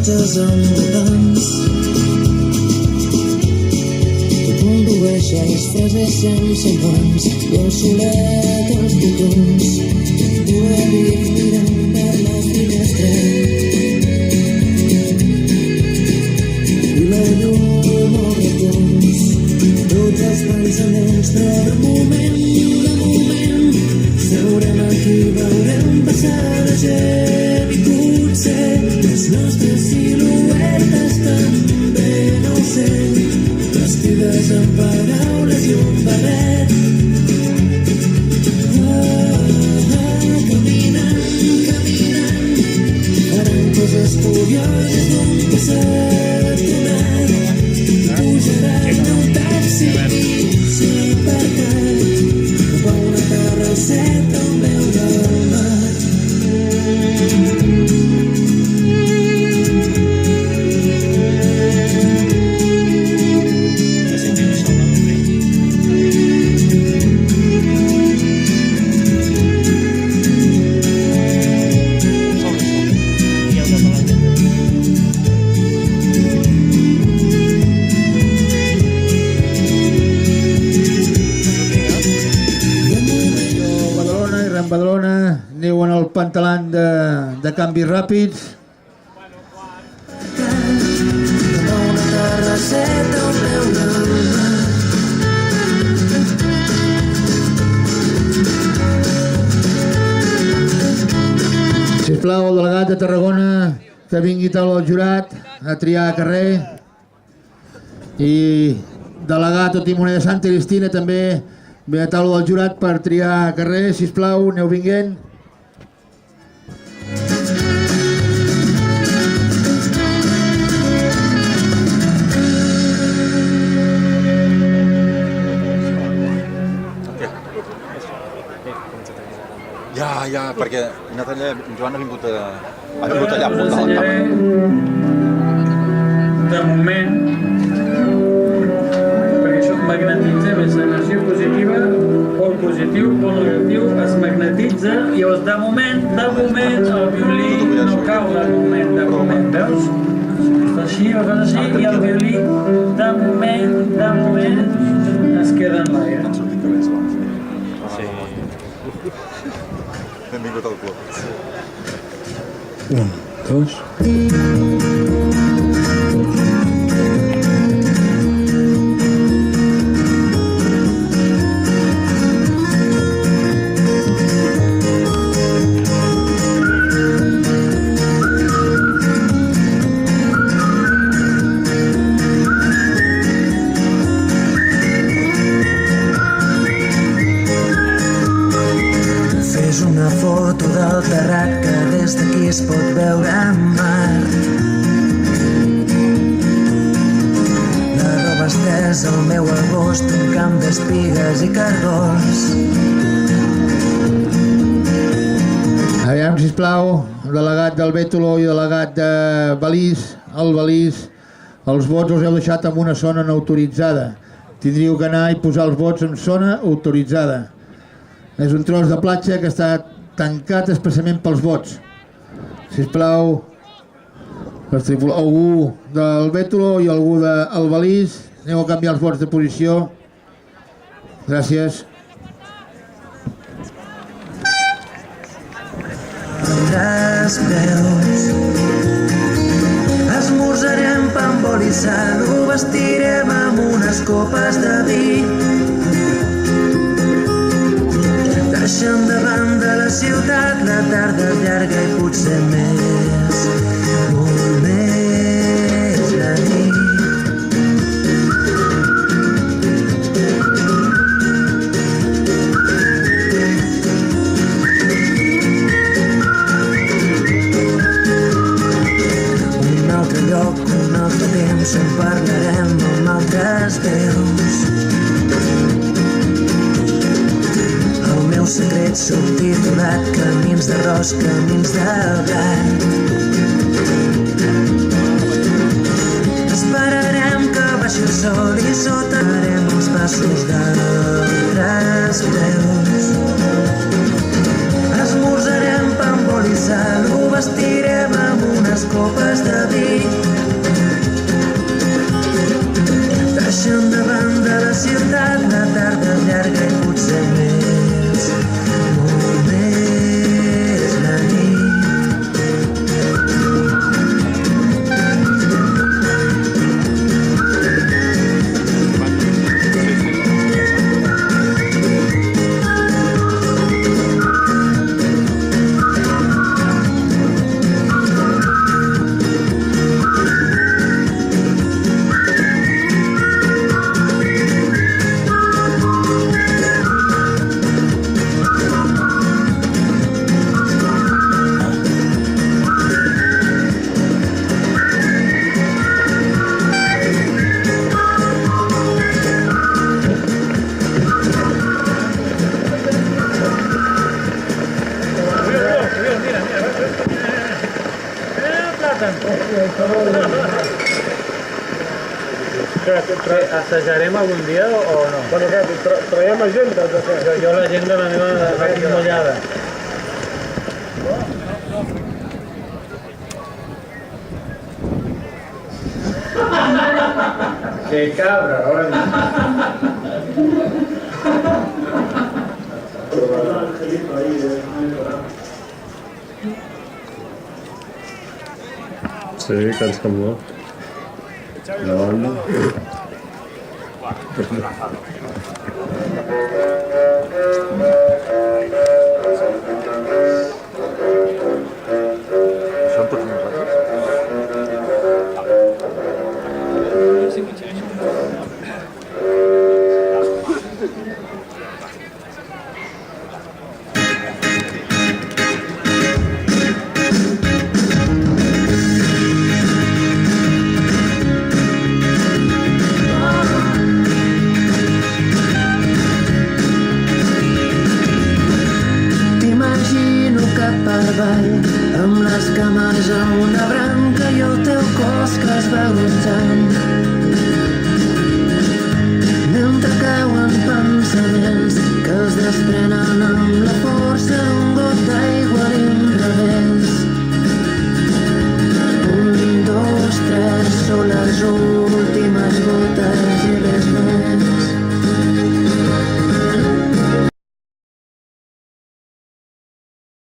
platges envoltants. Tu condueixes frases sense guants i el solet als botons. Tu avis mirant per la finestra i la llum als racons. Tots els pensaments, però de moment, seurem aquí, veurem passar la gent i potser les nostres siluetes també, no ho sé, vestides amb paraules i un barret. Caminant, faran coses curioses d'un passat donat. Pujaran a un taxi i aparcat cap a una terrasseta on veure el mar. Badalona, aneu en el pantalant de canvis ràpids. Sisplau, el delegat de Tarragona, que vingui tal al jurat a triar a carrer. I delegat o timoner de Santa Cristina també ve a taula del jurat per triar a carrer, sisplau, aneu vinguent. Ja, perquè Joan ha vingut allà a portar la càmera. De moment, perquè això magnetitza més energia positiva, pol positiu, pol negatiu, es magnetitza i llavors de moment el violí no cau de moment, veus? Està així, a vegades així, i el violí de moment es queda en l'aire. Han sortit cabells, sí. Benvingut al club. 1, 2... Una foto del terrat que des d'aquí es pot veure en mar. La roba estesa al meu agost, un camp d'espigues i cargols. Aviam, sisplau, el delegat del Bétolo i el delegat de Balís, els vots els heu deixat en una zona no autoritzada. Tindríeu que anar i posar els vots en zona autoritzada. És un tros de platja que està tancat expressament pels vots. Sisplau, algú del Bétolo i algú del Balís, aneu a canviar els vots de posició. Gràcies. Les veus, esmorzarem pa amb oli i sal, ho vestirem amb unes copes de vi. Deixem davant de la ciutat la tarda llarga i potser més, molt més la nit. Un altre lloc, un altre temps, on parlarem amb altres veus. El secret subtitulat, camins d'arròs, camins de blat. Esperarem que baixi el sol i sota farem els passos d'altres veus. Esmorzarem pa amb oli i sal, ho vestirem amb unes copes de vi. ciutat, la tarda llarga i potser més, molt més la nit. Assajarem algun dia o no? Bueno, què? Traiem agenda? Jo l'agenda la meva la tinc mullada. Que cabra, oi? Sí, cansa molt. La banda. Són tots nosaltres? T'imagino cap per avall, amb les cames a una branca i el teu cos que es va gonzant.